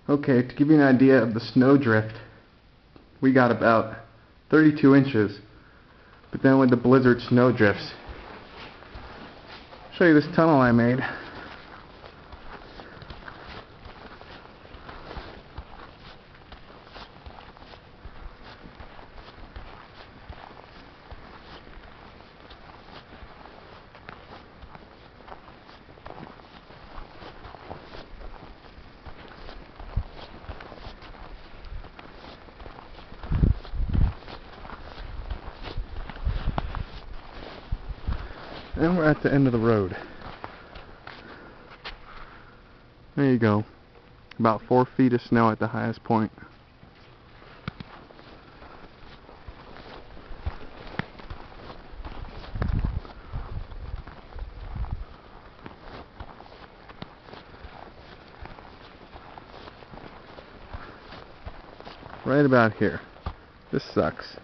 Okay, to give you an idea of the snowdrift, we got about 32 inches, but then with the blizzard snowdrifts. Show you this tunnel I made. And we're at the end of the road. There you go. About 4 feet of snow at the highest point. Right about here. This sucks.